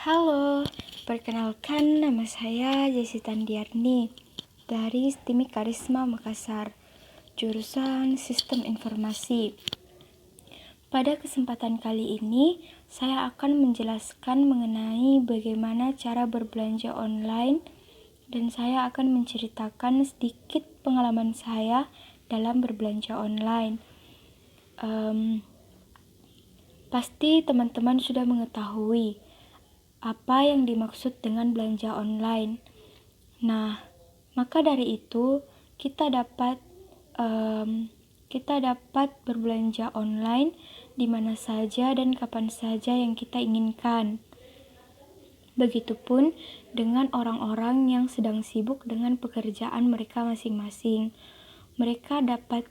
Halo, perkenalkan nama saya Jessi Tandiarni dari STIMIK Karisma Makassar, jurusan Sistem Informasi. Pada kesempatan kali ini, saya akan menjelaskan mengenai bagaimana cara berbelanja online dan saya akan menceritakan sedikit pengalaman saya dalam berbelanja online. Pasti teman-teman sudah mengetahui apa yang dimaksud dengan belanja online. Nah, maka dari itu kita dapat berbelanja online di mana saja dan kapan saja yang kita inginkan. Begitupun dengan orang-orang yang sedang sibuk dengan pekerjaan mereka masing-masing. Mereka dapat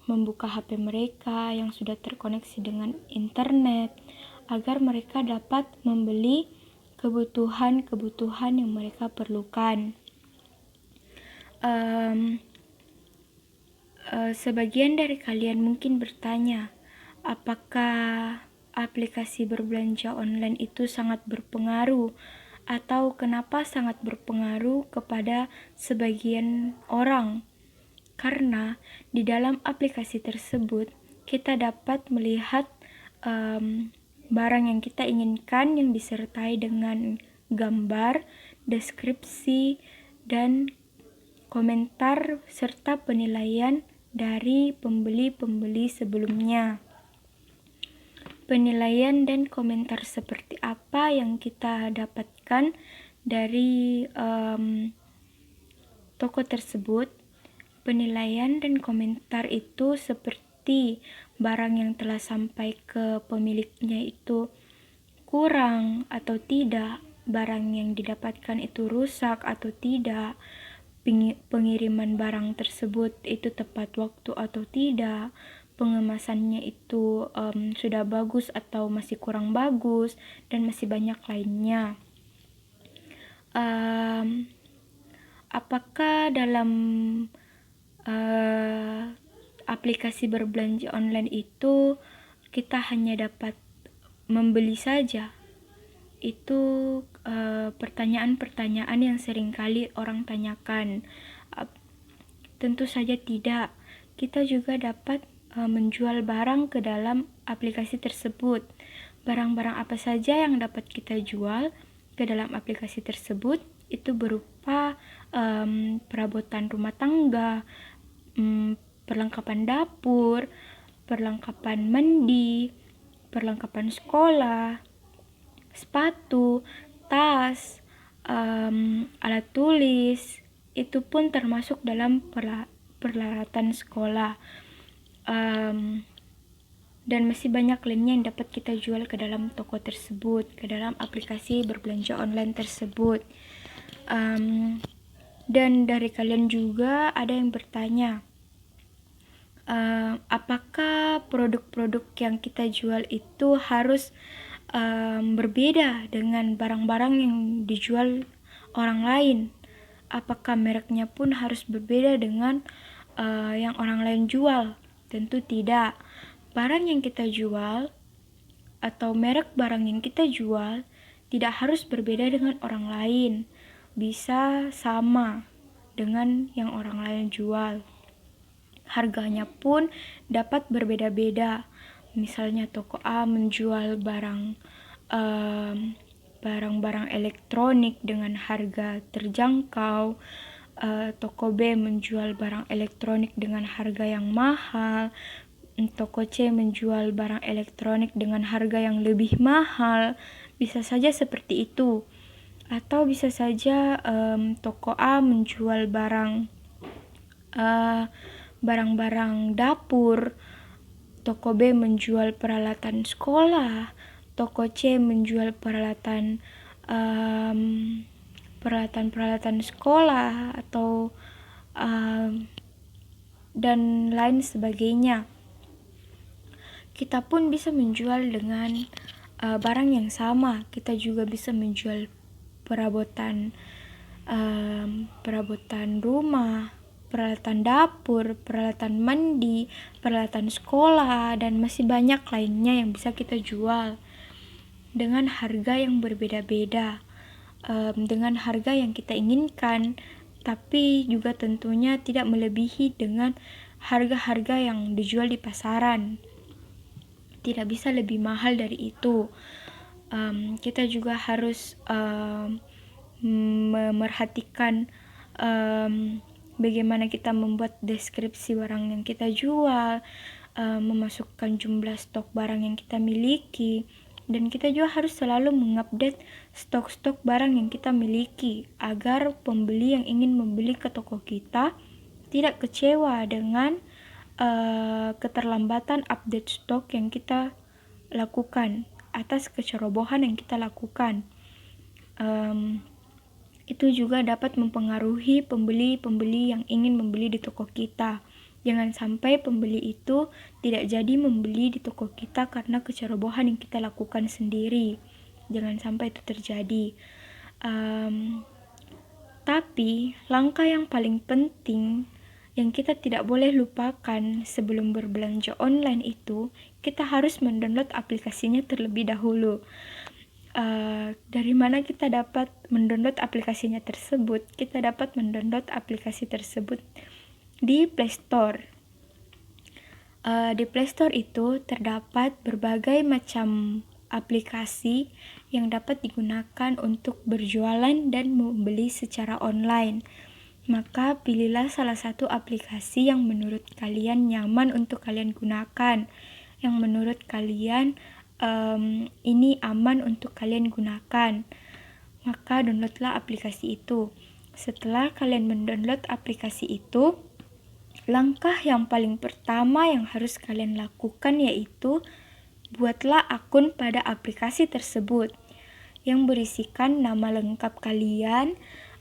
membuka HP mereka yang sudah terkoneksi dengan internet agar mereka dapat membeli kebutuhan-kebutuhan yang mereka perlukan. Sebagian dari kalian mungkin bertanya, apakah aplikasi berbelanja online itu sangat berpengaruh atau kenapa sangat berpengaruh kepada sebagian orang? Karena di dalam aplikasi tersebut kita dapat melihat barang yang kita inginkan yang disertai dengan gambar, deskripsi, dan komentar serta penilaian dari pembeli-pembeli sebelumnya. Penilaian dan komentar seperti apa yang kita dapatkan dari toko tersebut. Penilaian dan komentar itu seperti barang yang telah sampai ke pemiliknya itu kurang atau tidak, barang yang didapatkan itu rusak atau tidak, pengiriman barang tersebut itu tepat waktu atau tidak, pengemasannya itu sudah bagus atau masih kurang bagus, dan masih banyak lainnya. Apakah dalam aplikasi berbelanja online itu kita hanya dapat membeli saja? Itu pertanyaan-pertanyaan yang seringkali orang tanyakan. Tentu saja tidak. Kita juga dapat menjual barang ke dalam aplikasi tersebut. Barang-barang apa saja yang dapat kita jual ke dalam aplikasi tersebut itu berupa perabotan rumah tangga, perlengkapan dapur, perlengkapan mandi, perlengkapan sekolah, sepatu, tas, alat tulis, itu pun termasuk dalam peralatan sekolah. Dan masih banyak lainnya yang dapat kita jual ke dalam toko tersebut, ke dalam aplikasi berbelanja online tersebut. Dan dari kalian juga ada yang bertanya, apakah produk-produk yang kita jual itu harus berbeda dengan barang-barang yang dijual orang lain? Apakah mereknya pun harus berbeda dengan yang orang lain jual? Tentu tidak. Barang yang kita jual atau merek barang yang kita jual tidak harus berbeda dengan orang lain. Bisa sama dengan yang orang lain jual. Harganya pun dapat berbeda-beda. Misalnya toko A menjual barang-barang elektronik dengan harga terjangkau, toko B menjual barang elektronik dengan harga yang mahal, toko C menjual barang elektronik dengan harga yang lebih mahal. Bisa saja seperti itu. Atau bisa saja toko A menjual barang-barang dapur, toko B menjual peralatan sekolah, toko C menjual peralatan sekolah atau dan lain sebagainya. Kita pun bisa menjual dengan barang yang sama. Kita juga bisa menjual perabotan rumah, peralatan dapur, peralatan mandi, peralatan sekolah, dan masih banyak lainnya yang bisa kita jual. dengan harga yang berbeda-beda, dengan harga yang kita inginkan, tapi juga tentunya tidak melebihi dengan harga-harga yang dijual di pasaran. Tidak bisa lebih mahal dari itu. Kita juga harus memerhatikan bagaimana kita membuat deskripsi barang yang kita jual, memasukkan jumlah stok barang yang kita miliki, dan kita juga harus selalu mengupdate stok-stok barang yang kita miliki agar pembeli yang ingin membeli ke toko kita tidak kecewa dengan keterlambatan update stok yang kita lakukan atas kecerobohan yang kita lakukan. Itu juga dapat mempengaruhi pembeli-pembeli yang ingin membeli di toko kita. Jangan sampai pembeli itu tidak jadi membeli di toko kita karena kecerobohan yang kita lakukan sendiri. Jangan sampai itu terjadi. Tapi langkah yang paling penting yang kita tidak boleh lupakan sebelum berbelanja online itu, kita harus mendownload aplikasinya terlebih dahulu. Dari mana kita dapat mendownload aplikasinya tersebut? Kita dapat mendownload aplikasi tersebut di Play Store. Di Play Store itu terdapat berbagai macam aplikasi yang dapat digunakan untuk berjualan dan membeli secara online. Maka pilihlah salah satu aplikasi yang menurut kalian nyaman untuk kalian gunakan, yang menurut kalian ini aman untuk kalian gunakan. Maka downloadlah aplikasi itu. Setelah kalian mendownload aplikasi itu, langkah yang paling pertama yang harus kalian lakukan yaitu buatlah akun pada aplikasi tersebut yang berisikan nama lengkap kalian,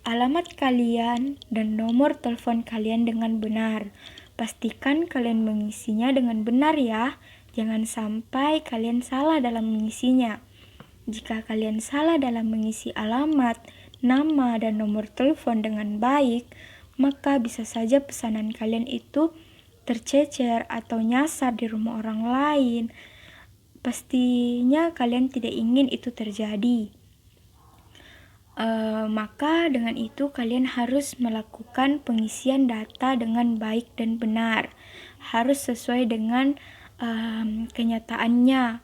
alamat kalian, dan nomor telepon kalian dengan benar. Pastikan kalian mengisinya dengan benar ya. Jangan sampai kalian salah dalam mengisinya. Jika kalian salah dalam mengisi alamat, nama, dan nomor telepon dengan baik, maka bisa saja pesanan kalian itu tercecer atau nyasar di rumah orang lain. Pastinya kalian tidak ingin itu terjadi. Maka dengan itu kalian harus melakukan pengisian data dengan baik dan benar. Harus sesuai dengan kenyataannya.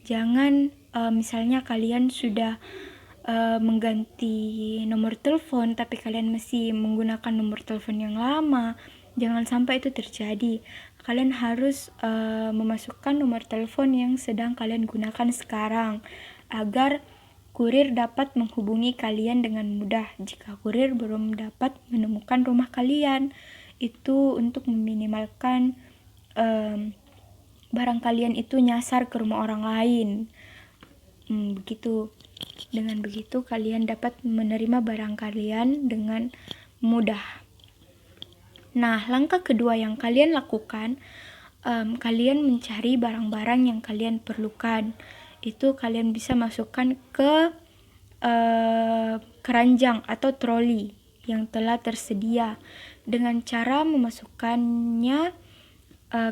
Jangan misalnya kalian sudah mengganti nomor telepon tapi kalian masih menggunakan nomor telepon yang lama. Jangan sampai itu terjadi. Kalian harus memasukkan nomor telepon yang sedang kalian gunakan sekarang agar kurir dapat menghubungi kalian dengan mudah. Jika kurir belum dapat menemukan rumah kalian, itu untuk meminimalkan barang kalian itu nyasar ke rumah orang lain. Begitu. Dengan begitu kalian dapat menerima barang kalian dengan mudah. Nah, langkah kedua yang kalian lakukan, kalian mencari barang-barang yang kalian perlukan. Itu kalian bisa masukkan ke keranjang atau troli yang telah tersedia. Dengan cara memasukkannya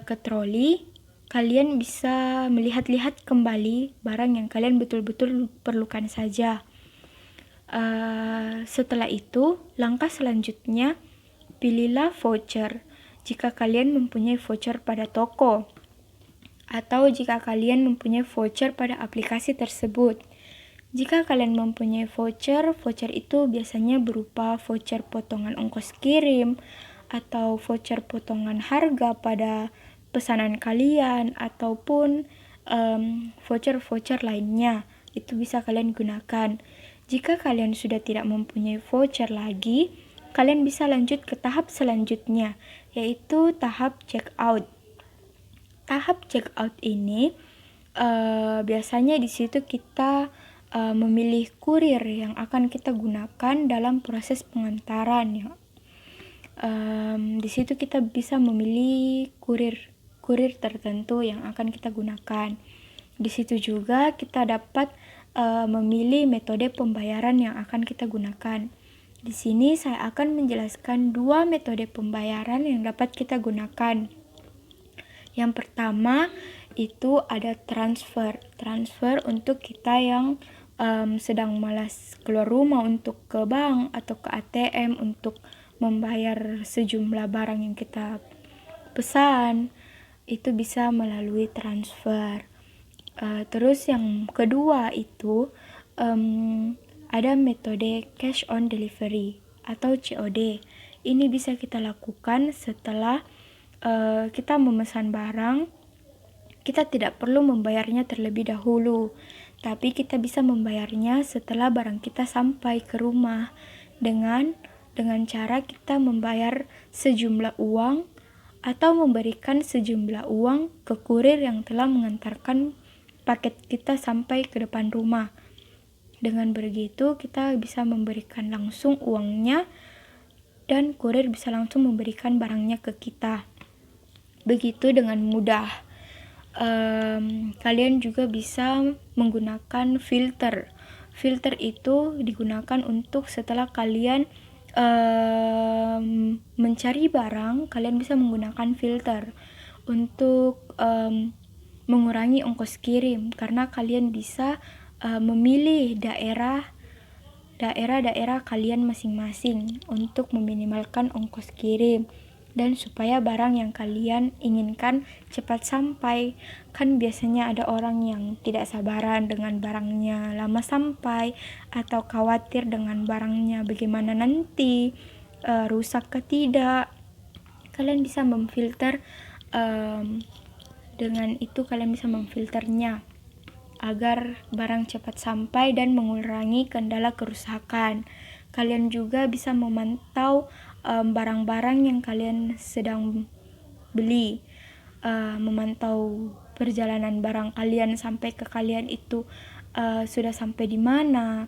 ke troli, kalian bisa melihat-lihat kembali barang yang kalian betul-betul perlukan saja. Setelah itu, langkah selanjutnya, pilihlah voucher jika kalian mempunyai voucher pada toko, atau jika kalian mempunyai voucher pada aplikasi tersebut. Jika kalian mempunyai voucher itu biasanya berupa voucher potongan ongkos kirim, atau voucher potongan harga pada pesanan kalian, ataupun voucher-voucher lainnya. Itu bisa kalian gunakan. Jika kalian sudah tidak mempunyai voucher lagi, kalian bisa lanjut ke tahap selanjutnya, yaitu tahap checkout. Tahap checkout ini biasanya di situ kita memilih kurir yang akan kita gunakan dalam proses pengantaran. Di situ kita bisa memilih kurir tertentu yang akan kita gunakan. Di situ juga kita dapat memilih metode pembayaran yang akan kita gunakan. Di sini saya akan menjelaskan 2 metode pembayaran yang dapat kita gunakan. Yang pertama itu ada transfer untuk kita yang sedang malas keluar rumah untuk ke bank atau ke ATM untuk membayar sejumlah barang yang kita pesan, itu bisa melalui transfer. Terus yang kedua itu ada metode cash on delivery atau COD. Ini bisa kita lakukan setelah kita memesan barang. Kita tidak perlu membayarnya terlebih dahulu, tapi kita bisa membayarnya setelah barang kita sampai ke rumah dengan cara kita membayar sejumlah uang atau memberikan sejumlah uang ke kurir yang telah mengantarkan paket kita sampai ke depan rumah. Dengan begitu kita bisa memberikan langsung uangnya dan kurir bisa langsung memberikan barangnya ke kita. Begitu dengan mudah. Kalian juga bisa menggunakan filter. Filter itu digunakan untuk setelah kalian mencari barang, kalian bisa menggunakan filter untuk mengurangi ongkos kirim, karena kalian bisa memilih daerah kalian masing-masing untuk meminimalkan ongkos kirim dan supaya barang yang kalian inginkan cepat sampai. Kan biasanya ada orang yang tidak sabaran dengan barangnya lama sampai atau khawatir dengan barangnya bagaimana nanti, rusak ke tidak. Kalian bisa memfilter, dengan itu kalian bisa memfilternya agar barang cepat sampai dan mengurangi kendala kerusakan. Kalian juga bisa memantau barang-barang yang kalian sedang beli, memantau perjalanan barang kalian sampai ke kalian itu sudah sampai di mana,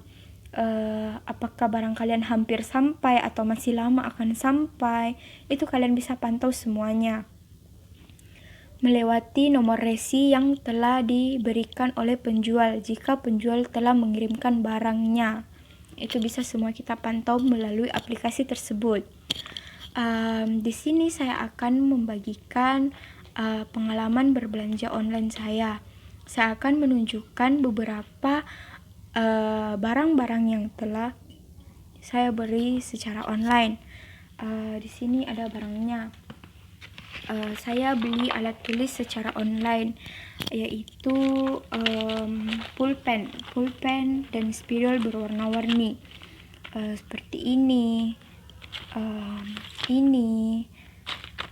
apakah barang kalian hampir sampai atau masih lama akan sampai. Itu kalian bisa pantau semuanya melewati nomor resi yang telah diberikan oleh penjual jika penjual telah mengirimkan barangnya. Itu bisa semua kita pantau melalui aplikasi tersebut. Di sini saya akan membagikan pengalaman berbelanja online saya. Saya akan menunjukkan beberapa barang-barang yang telah saya beli secara online. Di sini ada barangnya. Saya beli alat tulis secara online, yaitu pulpen dan spidol berwarna-warni, seperti ini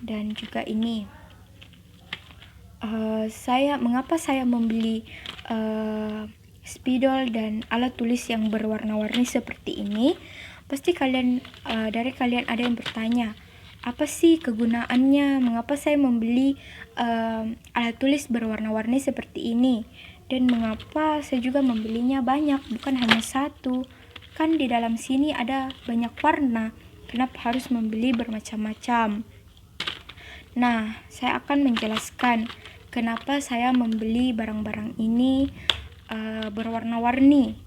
dan juga ini. Mengapa saya membeli spidol dan alat tulis yang berwarna-warni seperti ini? Pasti dari kalian ada yang bertanya, apa sih kegunaannya? Mengapa saya membeli alat tulis berwarna-warni seperti ini? Dan mengapa saya juga membelinya banyak, bukan hanya satu? Kan di dalam sini ada banyak warna. Kenapa harus membeli bermacam-macam? Nah, saya akan menjelaskan kenapa saya membeli barang-barang ini berwarna-warni.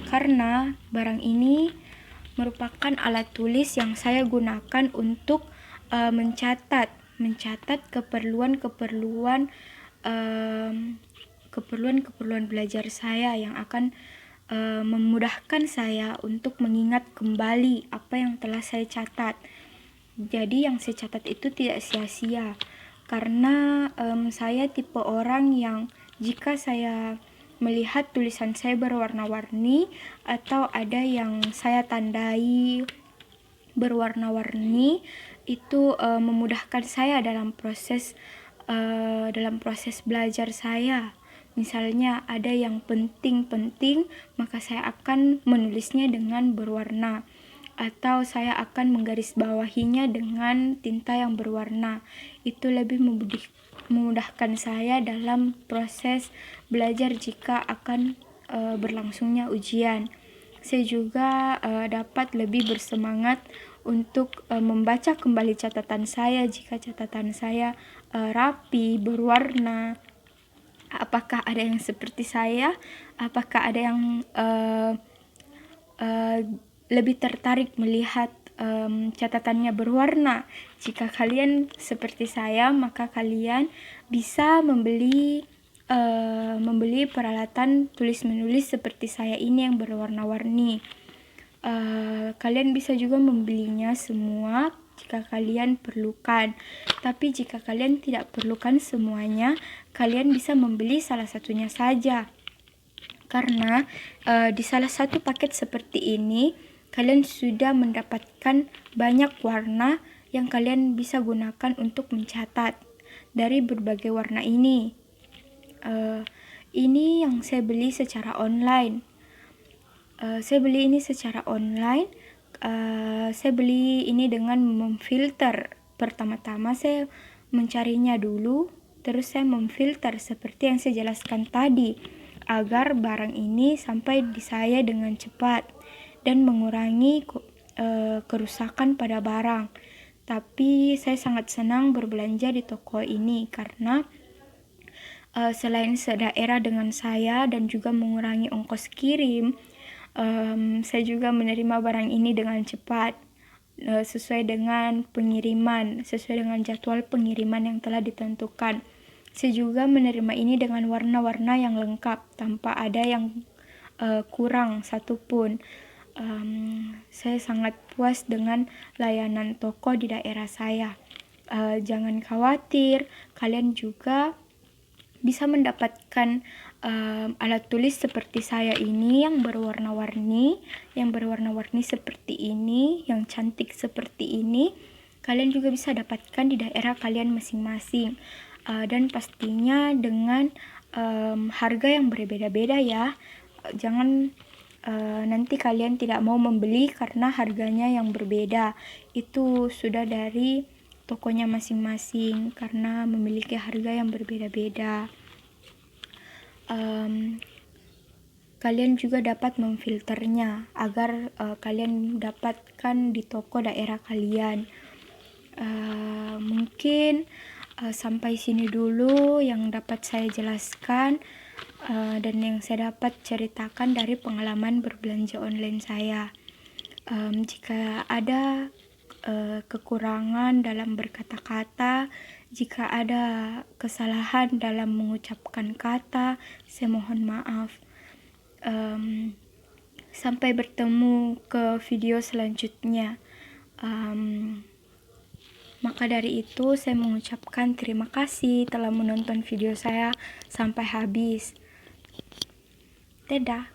Karena barang ini merupakan alat tulis yang saya gunakan untuk mencatat keperluan belajar saya yang akan memudahkan saya untuk mengingat kembali apa yang telah saya catat. Jadi yang saya catat itu tidak sia-sia, karena saya tipe orang yang jika saya melihat tulisan saya berwarna-warni atau ada yang saya tandai berwarna-warni, itu memudahkan saya dalam proses belajar saya. Misalnya ada yang penting, maka saya akan menulisnya dengan berwarna, atau saya akan menggarisbawahinya dengan tinta yang berwarna. Itu lebih memudahkan saya dalam proses belajar jika akan berlangsungnya ujian. Saya juga dapat lebih bersemangat untuk membaca kembali catatan saya jika catatan saya rapi, berwarna. Apakah ada yang seperti saya? Apakah ada yang lebih tertarik melihat catatannya berwarna? Jika kalian seperti saya, maka kalian bisa membeli peralatan tulis menulis seperti saya ini yang berwarna-warni. Kalian bisa juga membelinya semua jika kalian perlukan. Tapi jika kalian tidak perlukan semuanya, kalian bisa membeli salah satunya saja. Karena di salah satu paket seperti ini, kalian sudah mendapatkan banyak warna yang kalian bisa gunakan untuk mencatat dari berbagai warna ini. Ini yang saya beli secara online. Saya beli ini secara online. Saya beli ini dengan memfilter. Pertama-tama saya mencarinya dulu, terus saya memfilter seperti yang saya jelaskan tadi, agar barang ini sampai di saya dengan cepat dan mengurangi kerusakan pada barang. Tapi saya sangat senang berbelanja di toko ini karena selain sedaerah dengan saya dan juga mengurangi ongkos kirim, saya juga menerima barang ini dengan cepat, sesuai dengan pengiriman, sesuai dengan jadwal pengiriman yang telah ditentukan. Saya juga menerima ini dengan warna-warna yang lengkap, tanpa ada yang kurang satupun. Saya sangat puas dengan layanan toko di daerah saya. Jangan khawatir, kalian juga bisa mendapatkan alat tulis seperti saya ini yang berwarna-warni seperti ini, yang cantik seperti ini. Kalian juga bisa dapatkan di daerah kalian masing-masing, dan pastinya dengan harga yang berbeda-beda ya. Jangan nanti kalian tidak mau membeli karena harganya yang berbeda. Itu sudah dari tokonya masing-masing karena memiliki harga yang berbeda-beda. Kalian juga dapat memfilternya agar kalian dapatkan di toko daerah kalian. Mungkin sampai sini dulu yang dapat saya jelaskan dan yang saya dapat ceritakan dari pengalaman berbelanja online saya. Jika ada kekurangan dalam berkata-kata, jika ada kesalahan dalam mengucapkan kata, saya mohon maaf. Sampai bertemu ke video selanjutnya. Maka dari itu saya mengucapkan terima kasih telah menonton video saya sampai habis. Dadah.